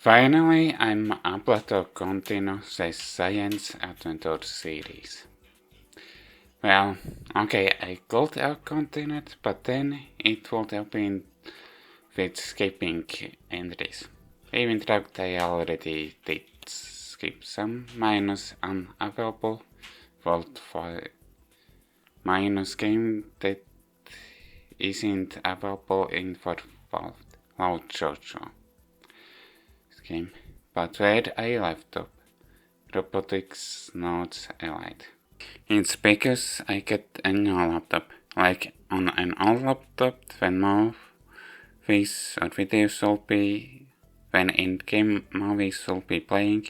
Finally, I'm able to continue the science adventure series. Well, okay, I could have continued, but then it would have been with skipping entries. Even though I already did skip some minus unavailable vault for minus game that isn't available in for vault loud Jojo game, but where I left off, Robotics Notes Allied. It's because I get a new laptop, like on an old laptop when movies or videos will be, when in-game movies will be playing,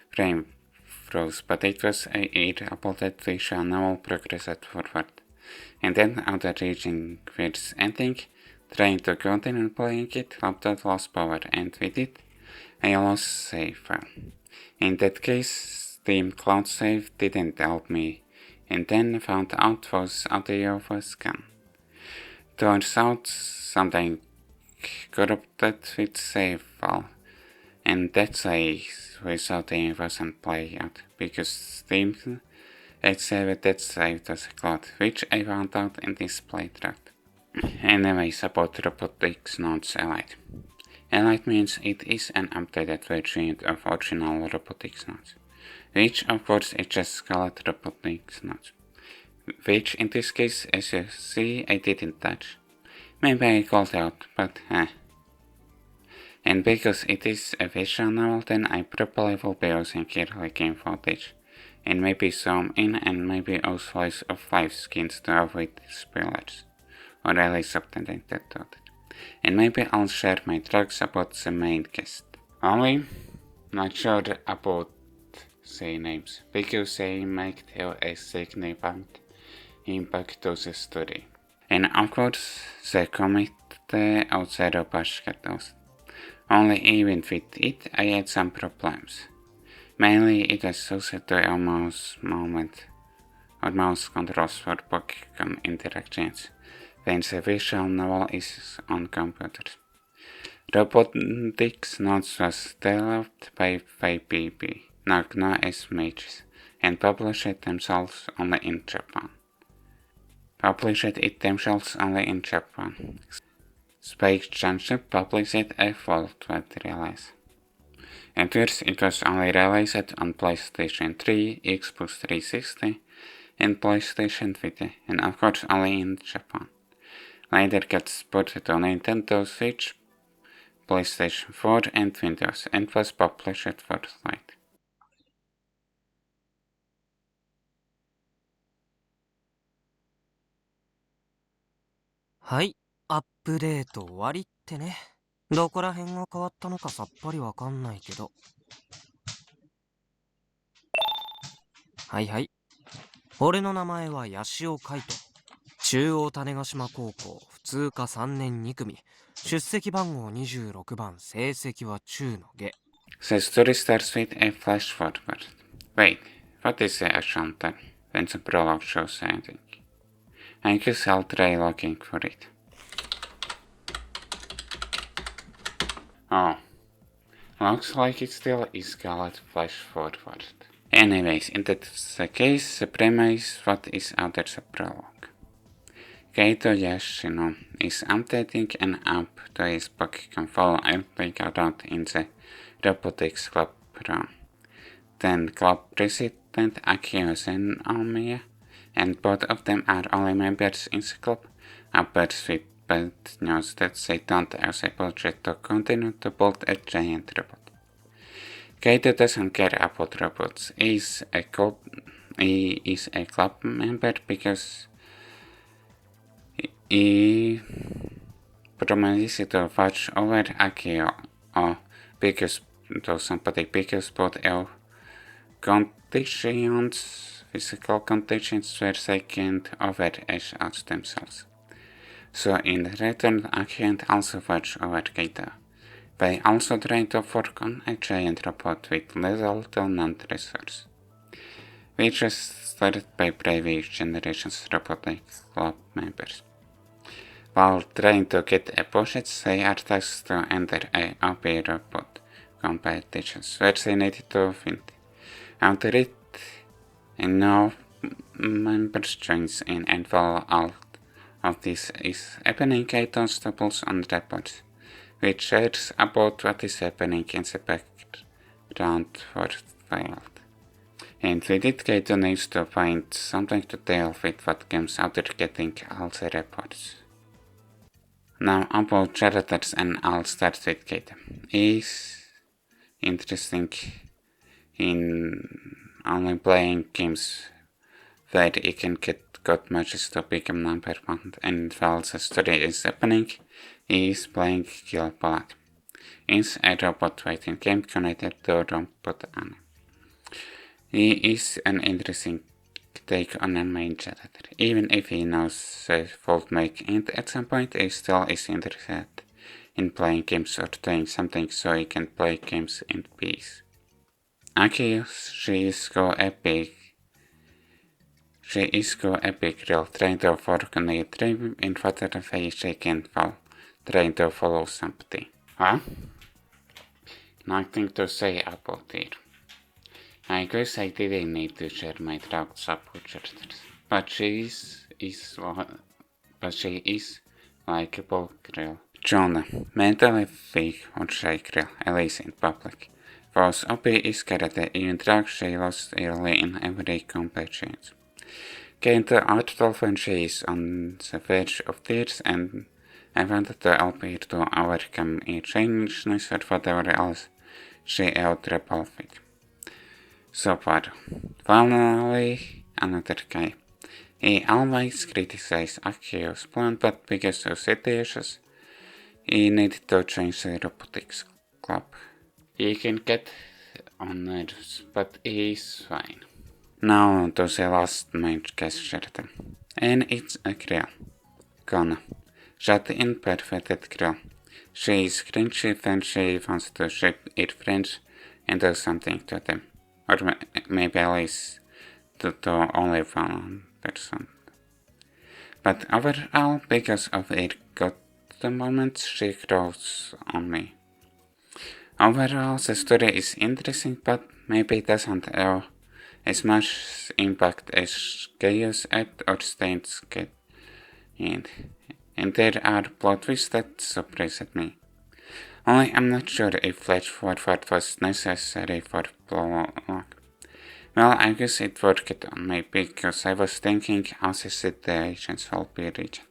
frame froze, but it was able that visual novel progressed forward. And then after reaching its ending, trying to continue playing it, laptop lost power, and with it, I lost save file. In that case, Steam Cloud Save didn't help me, and then found out was audio was gone. Turns out something corrupted with save file, and that save without any wasn't played out, because Steam had saved that save to the cloud, which I found out in this playthrough. Anyways, about Robotics Notes Allied. Allied means it is an updated version of original Robotics Notes, which of course is just called Robotics Notes, which in this case, as you see, I didn't touch. Maybe I called out, but And because it is a visual novel, then I probably will be using early game footage, and maybe zoom in and maybe use voice of life skins to avoid spoilers, or at least subtending that thought. And maybe I'll share my thoughts about the main cast. Only not sure about the names, because they might have a significant impact to the story. And of course, the committee of Zero Basket. Only even with it, I had some problems. Mainly it was associated to our mouse movement or mouse controls for Pokemon interactions when the visual novel is on computers. Robotics Notes was developed by 5BB, now known as Mages, and published it themselves only in Japan. Space Junction published a worldwide release. At first it was only released on PlayStation 3, Xbox 360, and PlayStation Vita, and of course only in Japan. Later got ported on Nintendo Switch, PlayStation 4 and Windows, and was published worldwide. はい、アップデート終わりってね。どこら辺が変わったのかさっぱりわかんないけど。はいはい。俺の名前は八潮海斗。中央種子島高校普通科3年2組。出席番号26番、成績は中の下。The story starts with a flash forward. Wait, what is the actual time when the prologue shows the ending? I guess I'll try looking for it. Oh, looks like it still is called flash forward. Anyways, in that case, the premise what is under the prologue. Keito Yoshino is updating an app to his Pokemon follow every around in the Robotics Club room. Then club president Akio Zenomiya, and both of them are only members in the club, appears with bad news that they don't have a budget to continue to build a giant robot. Keito doesn't care about robots. He is a club member because he promises to watch over Akio, or because both have conditions, physical conditions where they can't overage themselves. So in return, Akio also watch over Keito. They also try to work on a giant robot with little to none resources, which was started by previous generations robotic club members. While trying to get a budget, they are tasked to enter a OP robot competitions were needed to find out it, and no members joins in, and while all of this is happening, Kaito stumbles on reports, which shares about what is happening in the background for the world. And with it, Kaito needs to find something to deal with what comes after getting all the reports. Now about characters and I'll start with Kaito. He's interesting in only playing games where he can get good matches to become number one, and while the story is happening, he is playing Kill Blood. It's a robot fighting game connected to Robot Anime. He is an interesting take on a main character, even if he knows the fault make, and at some point he still is interested in playing games or doing something so he can play games in peace. Akios, she is go epic real trying to work on a dream in whatever way she can fall, trying to follow somebody. Huh? Nothing to say about it. I guess I didn't need to share my thoughts about characters, but she is likable girl. Jonah, mentally weak or shy girl, at least in public. Was OP is character even drag she lost early in every competition. Kaito artful when she is on the verge of tears, and I wanted to help her to overcome her changelessness or whatever else she out rebelled with. So far, finally, another guy. He always criticizes Akio's plan, but because of situations, he needed to change the Robotics club. He can get on nerves, but he is fine. Now to the last main guest character, and it's a girl. Kona. Shut in perfect girl. She is cringy when she wants to shape her friends and do something to them. Or maybe at least to only one person. But overall, because of her good moments, she grows on me. Overall, the story is interesting, but maybe doesn't have as much impact as SciADV or Steins get. And there are plot twists that surprised me. Only I'm not sure if flash forward was necessary for prologue. Well, I guess it worked on me because I was thinking how the situations will be reached.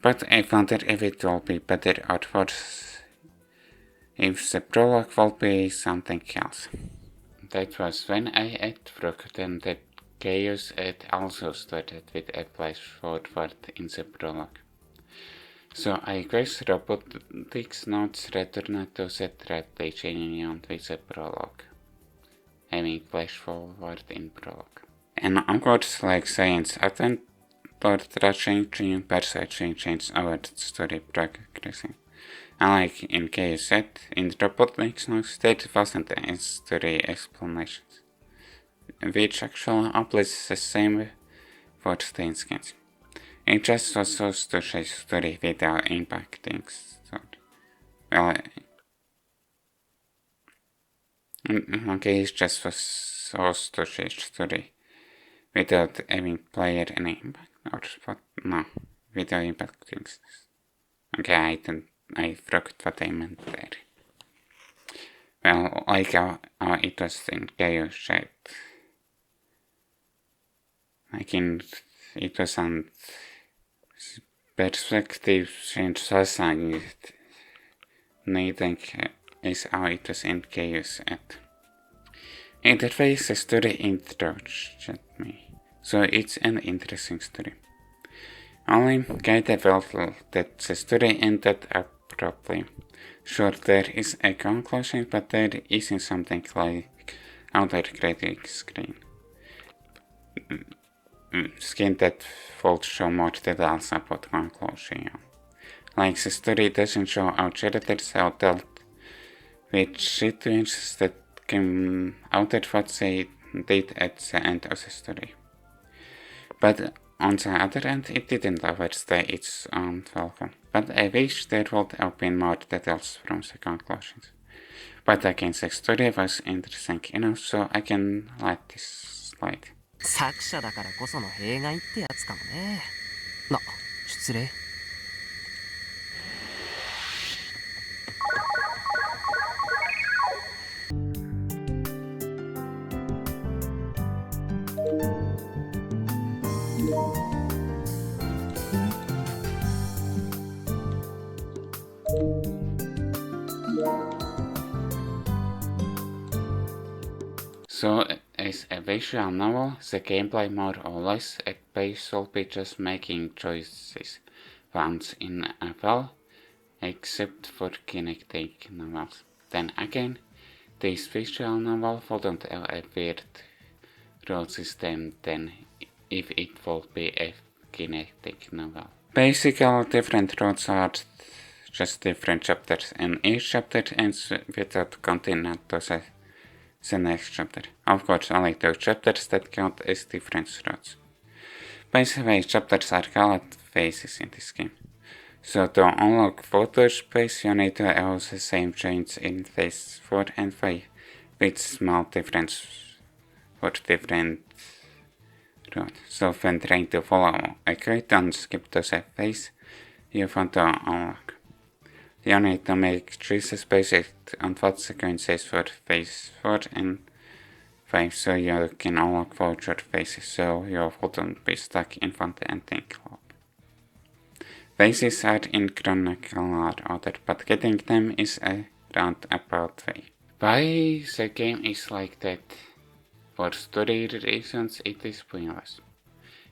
But I wonder if it will be better or worse, if the prologue will be something else. That was when I had forgotten that SciADV also started with a flash forward in the prologue. So I guess Robotics notes return to the strategy beyond with the prologue, having flash forward in prologue. And of course, like SciADV, changing perception changes our story progressing. Unlike in KZ, in Robotics notes there wasn't a story explanations, which actually applies the same for Steins games. It just was supposed to share story without impacting story. Well, okay, it just was supposed to share story without having player any impact, or what? No, without impacting. Okay, I forgot what I meant there. Well, like how it was in chaos shape. Like it was on perspective change society needing is how it was in chaos at. Interface the story introduced me, so it's an interesting story. Only Kaito felt that the story ended abruptly. Sure, there is a conclusion, but there isn't something like outer critic screen. Skin that would show more details about conclusion. Like the story doesn't show how characters are dealt with situations that came out of what they did at the end of the story. But on the other hand, it didn't overstay its own welcome. But I wish there would have been more details from the conclusions. But again, the story was interesting enough, so I can let this slide. 作者だからこその弊害ってやつかもね。失礼。So, as a visual novel, the gameplay more or less at base will be just making choices once in a while, except for kinetic novels. Then again, this visual novel wouldn't have a weird road system then if it would be a kinetic novel. Basically, different roads are just different chapters, and each chapter ends without continuing to the next chapter. Of course, only those chapters that count as different roads. By the way, chapters are called phases in this game. So to unlock photo space, you need to have the same change in phase 4 and 5, with small difference for different roads. So when trying to follow a guide, don't skip to the phase you want to unlock. You need to make choices based on what the game says for phase 4 and 5, so you can unlock future phases, so you wouldn't be stuck in one ending loop. Phases are in chronological order, but getting them is a roundabout way. Why the game is like that? For story reasons, it is pointless.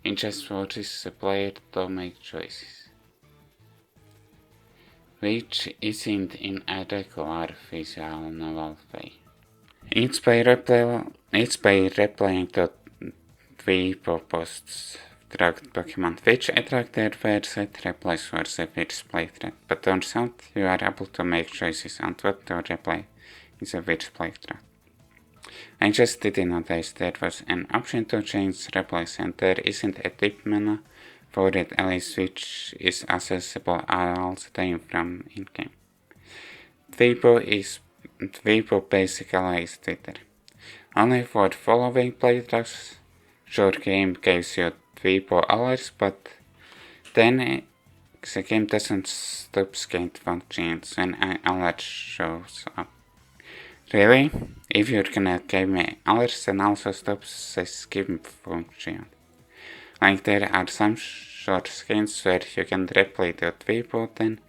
It just forces the player to make choices, which isn't in a regular visual novel way. It's by replaying the three posts tracked Pokemon, which attracted were set replies for the first playthrough, but turns out you are able to make choices on what to replay in the first playthrough. I just didn't notice there was an option to change replays, and there isn't a tip menu for it, at least, which is accessible all the time from in-game. Weibo basically is Twitter. Only for following playthroughs. Sure, game gives you Weibo alerts, but then the game doesn't stop scan functions when an alert shows up. Really? If you're gonna give me alerts, then also stop the skip function. Like there are some short scans where you can replay the Weibo, then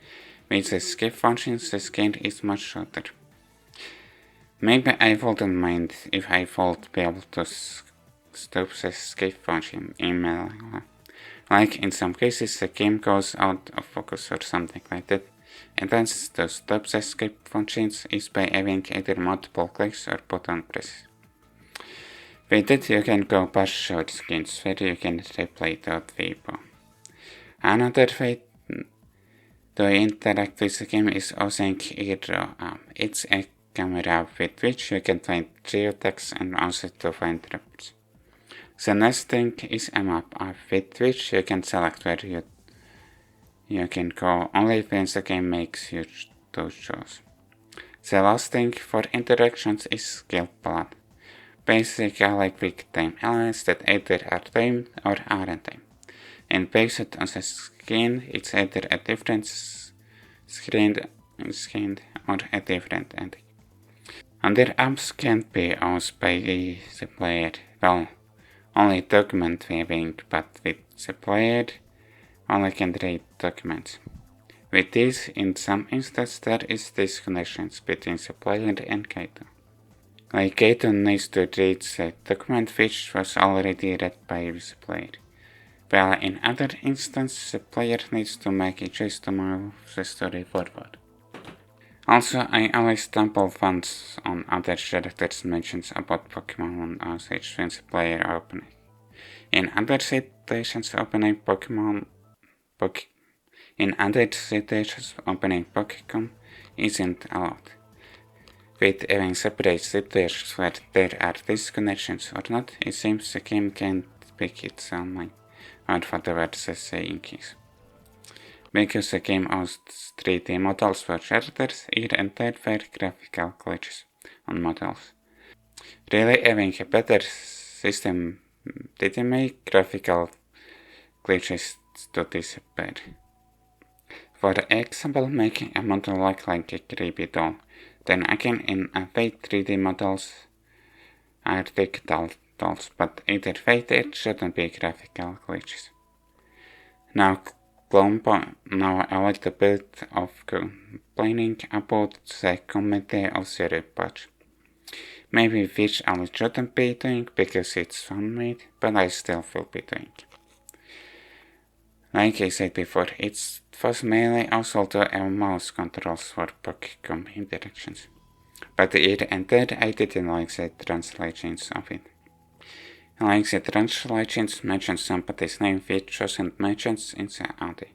with the skip functions the scan is much shorter. Maybe I wouldn't mind if I would be able to stop the skip function email. Like in some cases the game goes out of focus or something like that, and then to stop the skip functions is by having either multiple clicks or button presses. With it you can go past short scans where you can replay the Weibo. Another way to interact with the game is using Hero. It's a camera with which you can find geotags and also to find traps. The next thing is a map with which you can select where you can go only when the game makes you those choices. The last thing for interactions is skill blood. Basically quick time elements that either are timed or aren't timed. And based on the skin, it's either a different screen or a different ending. Other apps can't be used by the player, well, only document viewing, but with the player only can read documents. With this, in some instances there is disconnections between the player and Kaito. Like Kaito needs to read the document which was already read by the player, while in other instances the player needs to make a choice to move the story forward. Also, I always stumble once on other characters' mentions about Pokemon usage when the player opening. In other situations, opening Pokemon isn't allowed. With having separate situations where there are disconnections or not, it seems the game can't pick its own mind, or whatever the saying is. because the game hosts 3D models for characters, it interferes graphical glitches on models. Really, having a better system didn't make graphical glitches to disappear. For example, making a model look like a creepy doll. Then again, in a fake 3D models are digital dolls, but either fake it shouldn't be graphical glitches. Now a little bit of complaining about the community of the report. Maybe which I shouldn't be doing because it's fan-made, but I still will be doing. Like I said before, it was mainly also to have mouse controls for Pokemon interactions. But it ended, I didn't like the translations of it. Like the translations mention somebody's name which wasn't mentioned in the audio.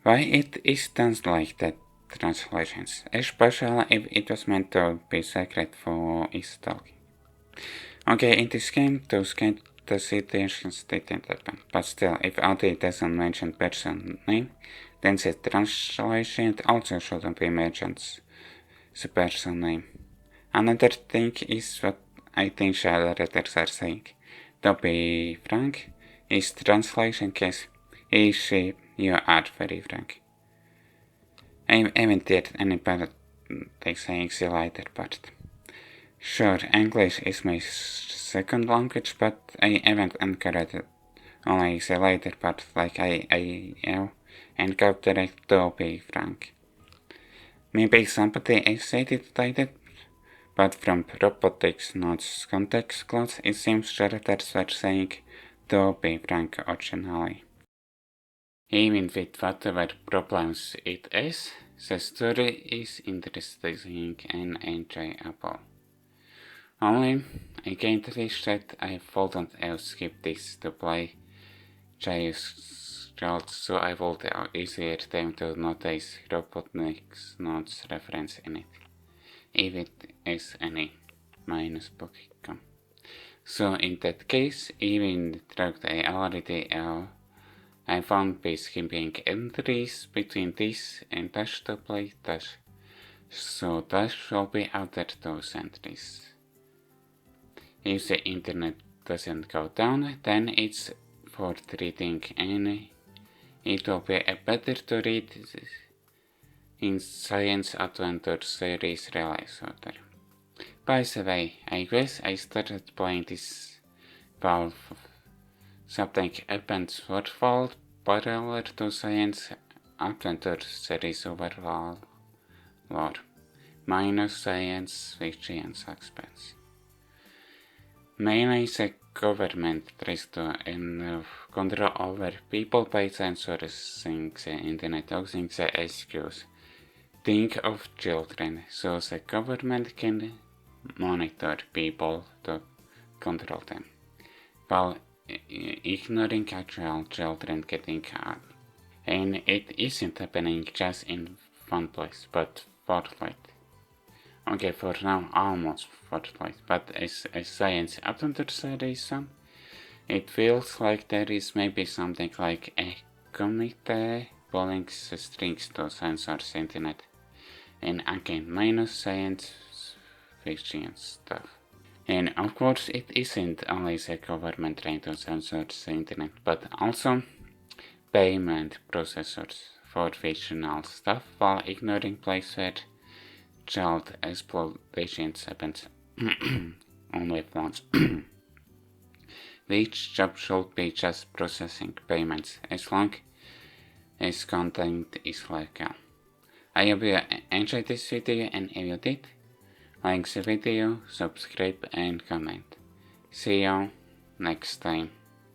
Why it is done like that translations, especially if it was meant to be secret for his talking. Okay, in this game, those kind of situations didn't happen, but still, if audio doesn't mention person name, then the translation also shouldn't be mentioned the person name. Another thing is what I think writers are saying. To be frank, is translation case, is she, you are very frank. I haven't heard anybody saying the later part. Sure, English is my second language, but I haven't encountered only the later part like I have encountered, to be frank. Maybe somebody else said it, but from Robotics notes context clues, it seems writers were saying, to be frank originally. Even with whatever problems it is, the story is interesting and enjoyable. Only, again this that I wouldn't have skipped this to play Chaos Routes, so I would have easier time to notice Robotniks notes reference in it, if it is any minus Pokemon. So in that case, even though I already have, I found by skipping entries between this and dash to play dash, so dash will be after those entries. If the internet doesn't go down, then it's worth reading any. It will be better to read in Science Adventure series release order. By the way, I guess I started playing this while something happened worthwhile parallel to Science Adventure series overall lore, minus science, fiction and suspense. Mainly the government tries to control over people by censoring the internet using the excuse think of children, so the government can monitor people to control them, while ignoring actual children getting hurt. And it isn't happening just in one place, but Fortnite. Okay, for now, almost Fortnite, but as a Science Adventure series, it feels like there is maybe something like a committee pulling the strings to censor the internet. And again, minus science fiction stuff. And of course, it isn't only the government trying to censor the internet, but also payment processors for fictional stuff while ignoring places where child exploitation happens only once. Which job should be just processing payments as long as content is legal. I hope you enjoyed this video, and if you did, like the video, subscribe and comment. See you next time.